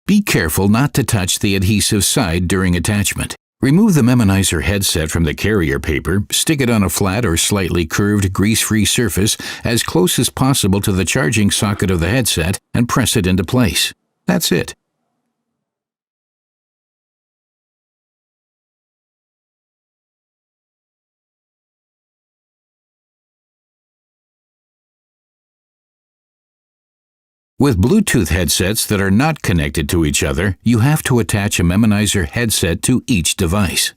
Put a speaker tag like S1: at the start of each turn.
S1: Be careful not to touch the adhesive side during attachment. Remove the memonizer headset from the carrier paper, stick it on a flat or slightly curved grease-free surface as close as possible to the charging socket of the headset and press it into place. That's it. With Bluetooth headsets that are not connected to each other, you have to attach a memonizer headset to each device.